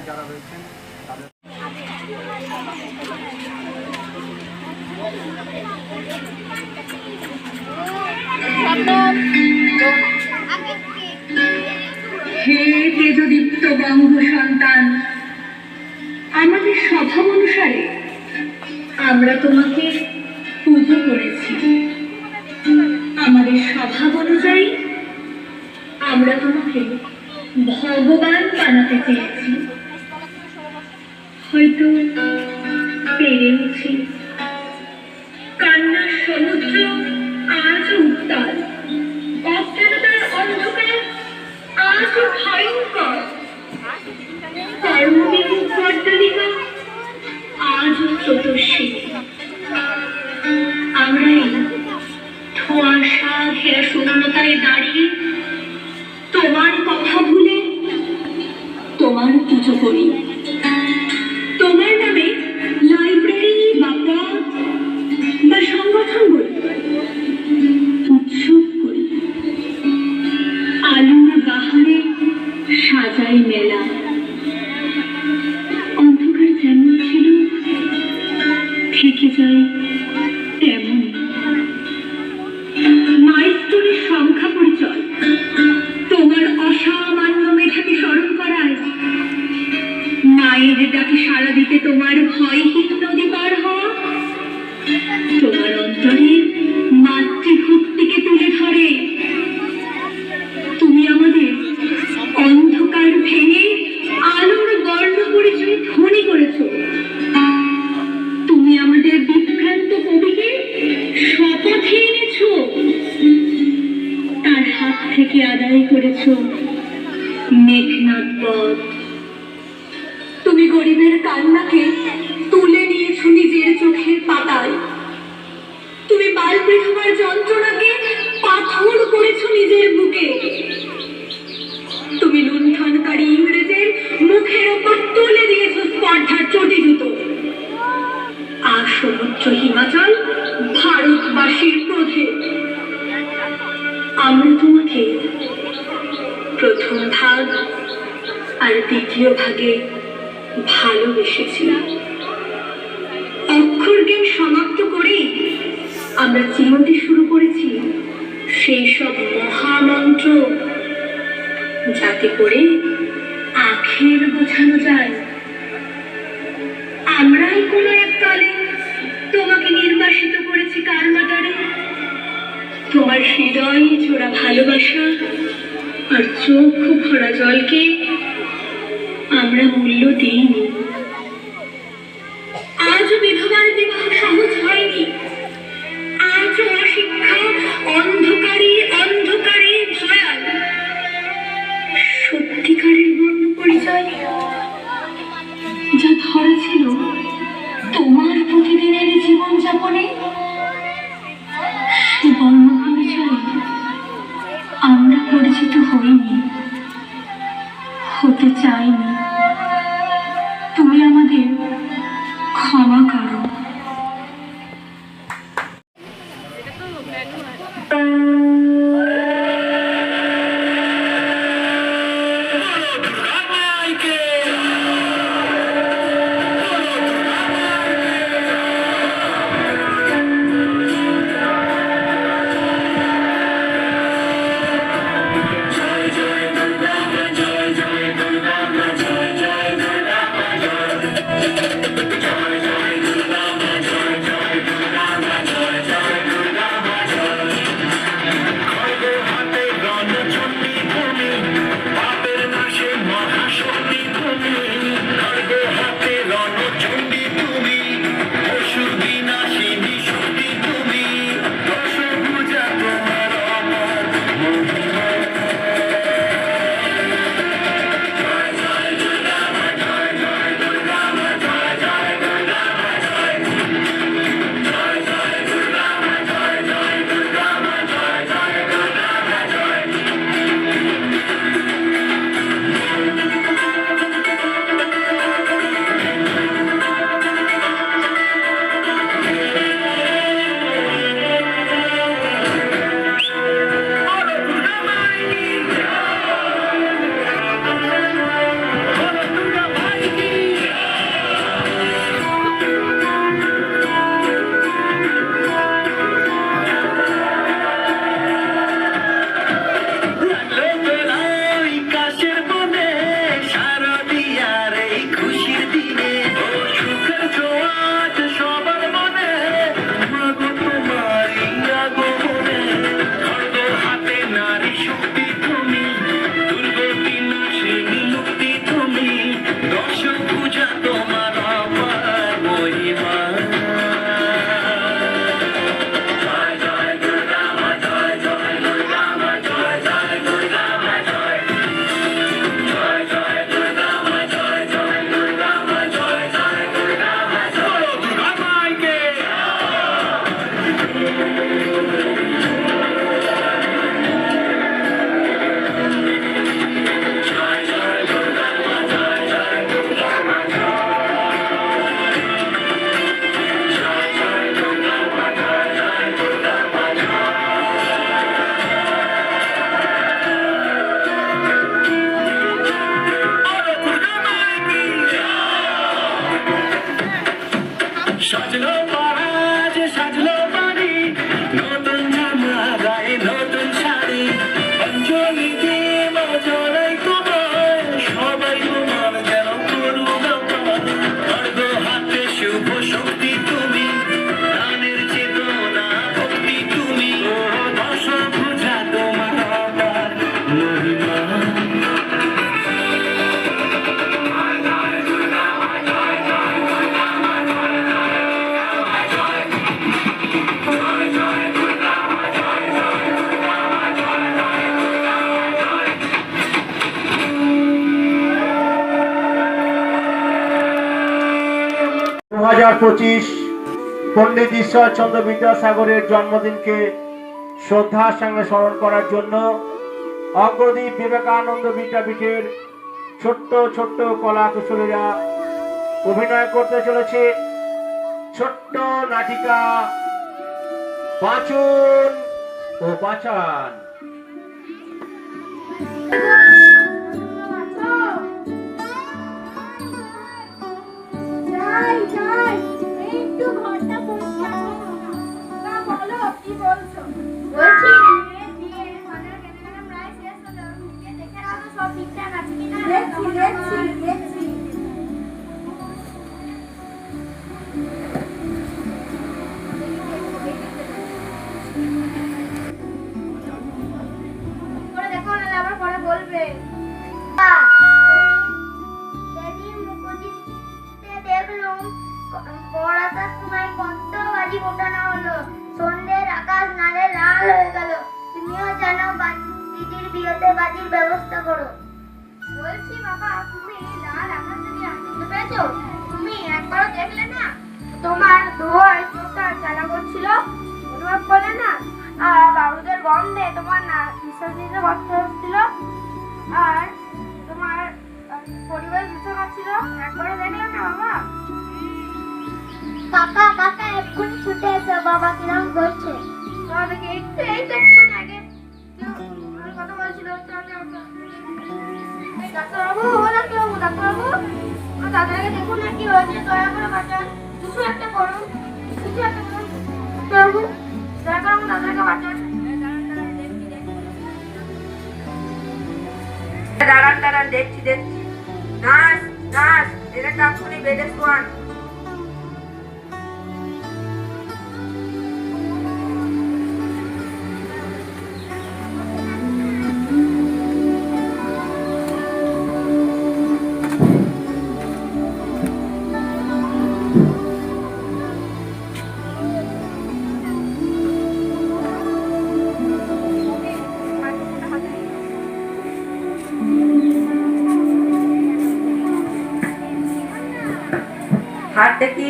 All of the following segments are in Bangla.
যারা রয়েছেন তাদের হে তেজদীপ্ত বঙ্গ সন্তান, আমাদের স্বভাব অনুসারে আমরা তোমাকে পুজো করেছি। আমাদের স্বভাব অনুযায়ী আমরা তোমাকে ভগবান বানাতে চেয়েছি, হয়তো পেরেছি। কান্নার সমুদ্র আজও উত্তাল, অজ্ঞানতার অন্ধকার আজও ভয়ঙ্কর, কর্মবিমুখ পর্দালিকা আজও চতুর্শী। আমরাই ধোঁয়াশা ঘেরা শূন্যতায় দাঁড়িয়ে তোমার কথা ভুলে তোমার পুজো করি। তোমার নামে লাইব্রেরি বা পথ বা সংগঠন করি, উৎসব করি, আলুর বাহারে সাজাই মেলা। অন্ধকার যেমন ছিল থেকে যায় তেমন। মাইলস্টোনের সংখ্যা পরিচয় তোমার অসামান্য মেধাকে স্মরণ করায়। মায়ের ডাকে সাড়া দিতে তোমার ভয়হীন নদী পার হওয়া তোমার অন্তরে মাতৃভক্তিকে তুলে ধরে। তুমি আমাদের অন্ধকার ভেঙে আলোর বর্ণ পরিচয় ধনী করেছ। তুমি আমাদের বিভ্রান্ত কবিকে শপথে এনেছ, তার হাত থেকে আদায় করেছ মেঘনাদ পথ। তুমি গরিবের কান্নাকে তুলে নিয়েছ নিজের চোখের পাতায়। তুমি বাল বিধবার যন্ত্রণাকে পাথর করেছ নিজের বুকে। তুমি লুণ্ঠনকারী ইংরেজের মুখের ওপর তুলে দিয়েছ স্পর্ধার চটি জুতো। আর সমুদ্র হিমাচল ভারতবাসীর ক্রোধে। আমরা তোমাকে প্রথম ভাগ আর দ্বিতীয় ভাগে ভালোবেসেছিলাম। অক্ষর জ্ঞান সমাপ্ত করেই আমরা চিনতে শুরু করেছি সেই সব মহামন্ত্র, যাতে করে আখের বোঝানো যায়। আমরাই কোনো এক কালে তোমাকে নির্বাসিত করেছি কারমাটারে। তোমার হৃদয় জোড়া ভালোবাসা আর চোখ ভরা জলকে আমরা মূল্য দিইনি। আজও বিধবার বিবাহ সহজ হয়নি। আজও অশিক্ষা অন্ধকারে অন্ধকারে ভয়াল। সত্যিকারের বর্ণ পরিচয় যা ধরা ছিল তোমার প্রতিদিনের জীবনযাপনে, সে বর্ণ পরিচয় আমরা পরিচিত হইনি, হতে চাইনি। তুমি আমাদের ক্ষমা করো। জয় জয় 2025 পণ্ডিত ঈশ্বরচন্দ্র বিদ্যাসাগরের জন্মদিনকে শ্রদ্ধার সঙ্গে স্মরণ করার জন্য অগ্রদীপ বিবেকানন্দ বিদ্যাপীঠের ছোট্ট ছোট্ট কলা কুশলীরা অভিনয় করতে চলেছে ছোট্ট নাটিকা বাঁচুন ও বাঁচান। পড়াটার সময় কত বাজি ফোটানো হলো, সন্ধ্যের আকাশ নালে লাল হয়ে গেল। তুমিও যেন দিদির বিয়েতে বাজির ব্যবস্থা করো। বলছি বাবা, তুমি লাল আকাশ যদি আনতে পেরেছো, তুমি একবারও দেখলে না? তোমার ধোঁয়ায় চোখটা জ্বালা করছিল, অনুভব করলে না? আর বারুদের গন্ধে তোমার নিঃশ্বাস নিতে কষ্ট হচ্ছিল, আর তোমার পরিবেশ দূষণ হচ্ছিল, একবারও দেখলে না বাবা? কাকা কাকা এক্ষুনি ছুটে এসো, বাবা কিরম করছে। বাবাকে একটু একটুখানি আগে কথা বলছিল। ডাক্তারবাবু, ডাক্তারবাবু, ডাক্তারবাবু, দাদাকে দেখুন না কি হয়েছে, দয়া করে বাঁচান, কিছু একটা করুন, কিছু একটা করুন ডাক্তারবাবু, দয়া করে আমার দাদাকে বাঁচান। দাঁড়ান দাঁড়ান, দেখছি দেখছি। নার্স নার্স, এটা এক্ষুনি বেডে শোয়ান। হাত দেখি।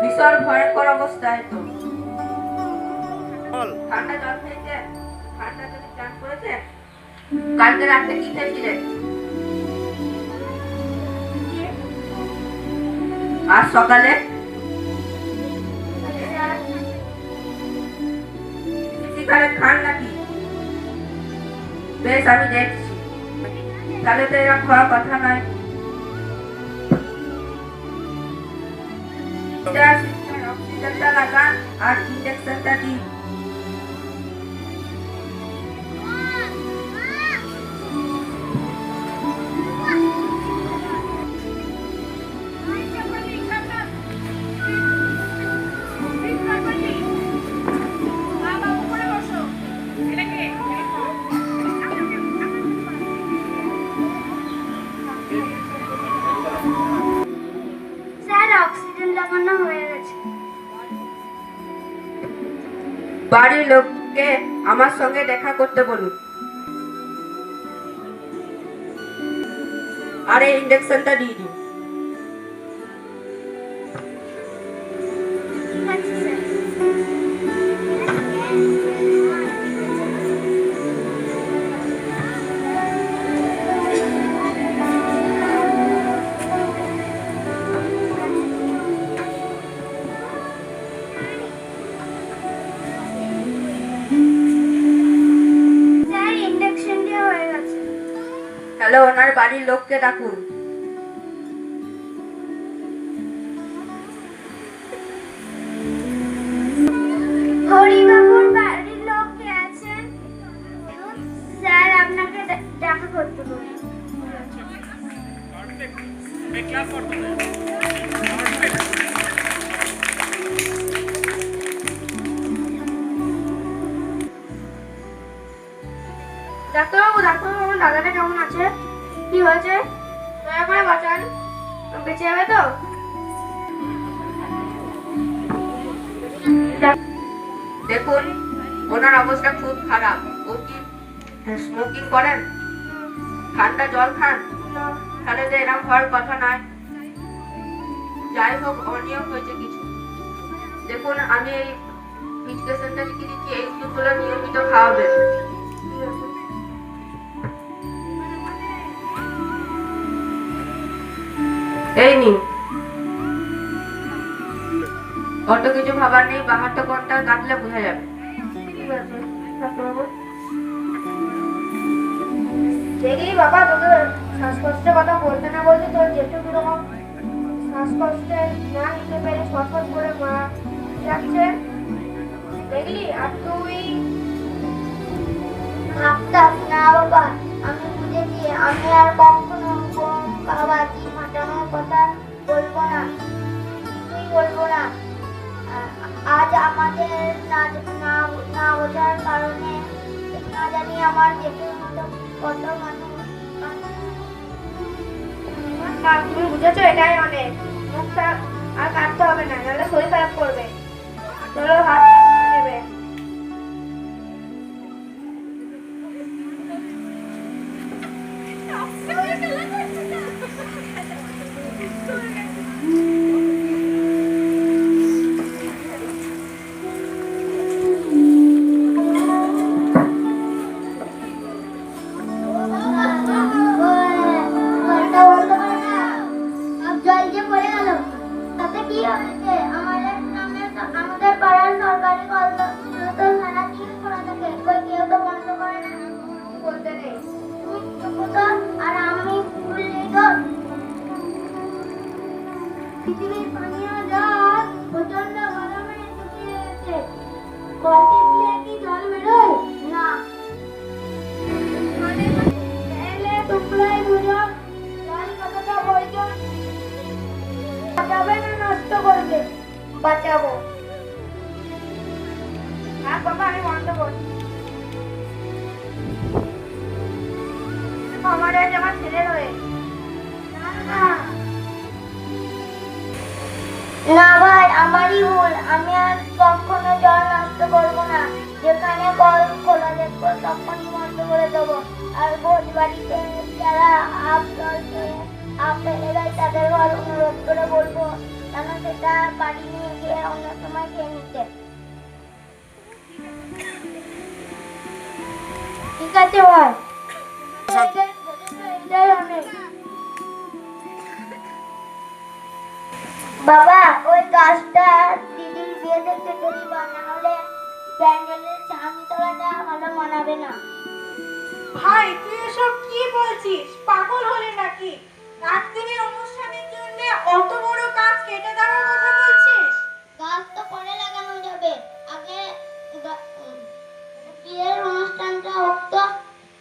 ভীষণ ভয়ঙ্কর অবস্থায় তো। ঠান্ডা জল খেয়েছে, ঠান্ডা জলে চান করেছে। কালকে রাতে কি খেয়েছিলেন? আজ সকালে সিগারেট খান নাকি? বেশ, আমি দেখছি। তাহলে তো এরকম হওয়ার কথা নয়। অক্সিজেনটা লাগান আর ইনজেকশনটা দিন। বাড়ির লোককে আমার সঙ্গে দেখা করতে বলুন। আর এই ইনজেকশনটা দিয়ে দিন। হ্যালো, ওনার বাড়ির লোককে ডাকুন। হরিবাবুর বাড়ির লোক কে আছেন? স্যার আপনাকে দেখা করতে বলুন। দাদাটা কেমন আছে? কি হয়েছে? দয়া করে বাঁচান, বেঁচে যাবে তো? দেখুন, ওনার অবস্থা খুব খারাপ। ও কি স্মোকিং করেন? ঠান্ডা জল খান? তাহলে তো এরকম হওয়ার কথা নয়। যাই হোক, অনিয়ম হয়েছে কিছু। দেখুন, আমি এই প্রেসক্রিপশনটা লিখে দিচ্ছি, এই ওষুধগুলো নিয়মিত খাওয়াবেন। এই নিন। অত কিছু ভাবার নেই, বাহারটা কোনটা কাটলে বোঝা যাবে। দেখলি বাবা, তোকে শ্বাসকষ্টের কথা বলতে না বলতে তোর যেটুকু রকম শ্বাসকষ্টে না নিতে পেরে ছটফট করে মারা যাচ্ছে, দেখলি? আর তুই ভাবতাম না বাবা, আমি বুঝেছি আমি আর কখনো বাবাজি মাটানোর কথা বলবো না, কিছুই বলবো না। আজ আমাদের না বোঝার কারণে না জানি আমার জেঠুর মতো কত মানুষ। তুমি বুঝেছো, এটাই অনেক। মুখটা আর কাটতে হবে না, নাহলে শরীর খারাপ করবে। চলো, হাত নেবে। জল যে পড়ে গেল, তাতে কি হয়েছে? আমাদের পাড়ার সরকারি কল তো সারাদিন খোলা থাকে, কেউ তো বন্ধ করে না। বলতে নেই, তুমি চুপ তো। আর আমি বললি তো পৃথিবীর পানীয় জল প্রচন্ড গরমে শুকিয়ে গেছে। কলটি দিয়ে কি জল বেরোয় না? এলে তোমরাই বুঝো জল কতটা প্রয়োজন। বাঁচাবে না নষ্ট করবে? বাঁচাবো। আর বাবা, আমি বন্ধ করছি। আমার ছেলের হয়ে না ভাই, আমারই ভুল। আমি আর কখনো জল নষ্ট করবো না। যেখানে কল খোলা দেখবো তখনই বন্ধ করে দেবো। আর ভোজ বাড়িতে যারা আপ জল খেয়ে আপ ফেলে দেয় তাদের ঘর অনুরোধ করে বলবো যেন সেটা বাড়ি নিয়ে গিয়ে অন্য সময় খেয়ে নিতে। ঠিক আছে ভাই, এটাই অনেক। বাবা, ওই গাছটা দিদির বিয়েতে কেটে দিবা, না হলে প্যান্ডেলের চাঁদি তলাটা ভালো মানাবে না। ভাই, তুই এসব কি বলছিস? পাগল হলে নাকি? রাত্রির অনুষ্ঠানের জন্য অত বড় গাছ কেটে দেওয়ার কথা বলছিস? গাছ তো পরে লাগানো যাবে, আগে বিয়ের অনুষ্ঠানটা হোক তো।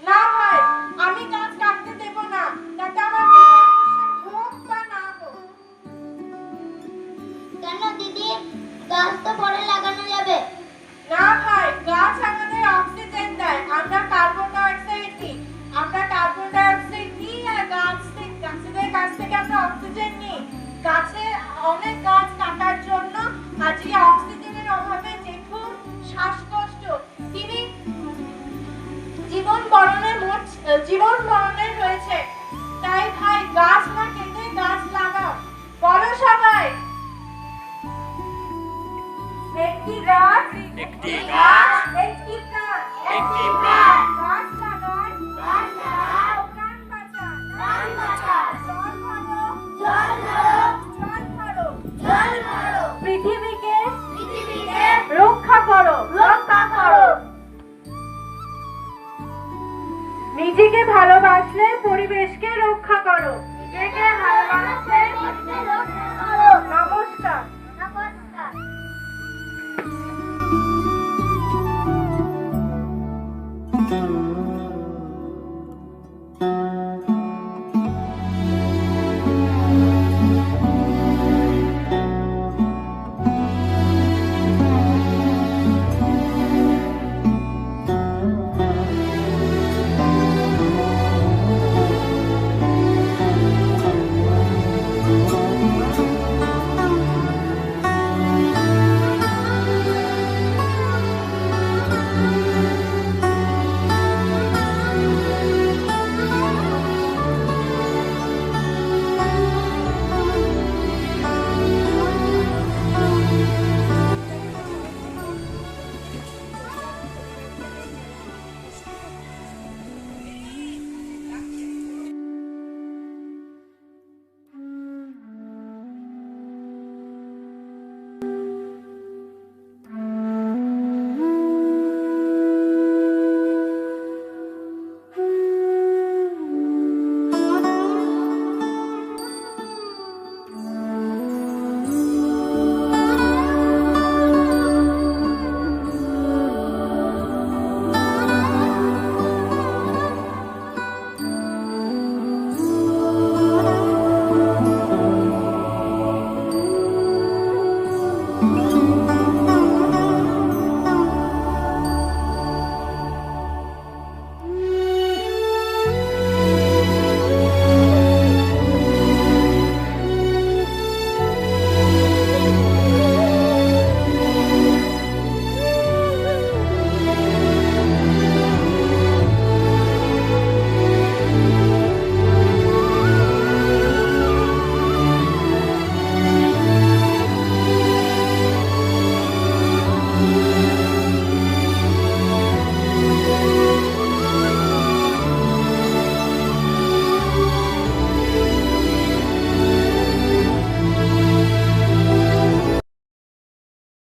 না ভাই, আমি গাছ কাটতে দেব না। তাতে আমার বিয়ের অনুষ্ঠান হোক বা না হোক। কেন দিদি, গাছ তো পরে লাগানো যাবে। না ভাই, গাছ আমাদের অক্সিজেন দেয়, আমরা কার্বন ডাই অক্সাইড নিই। আমরা কার্বন ডাই অক্সাইড নিই আর গাছেদের কাছ থেকে আমরা অক্সিজেন নিই। গাছে অনেক গাছ কাটার জন্য আজকে অক্সিজেনের অভাবে জেঠুর শ্বাসকষ্ট, তিনি জীবন মরণের হয়েছে। তাই ভাই, গাছ না কেটে গাছ লাগাও। বলো সবাই, একটি গাছ, একটি প্রাণ, গাছ লাগান, প্রাণ বাঁচান, জল মারো, পৃথিবীকে রক্ষা করো। নিজেকে ভালোবাসলে পরিবেশকে রক্ষা করো।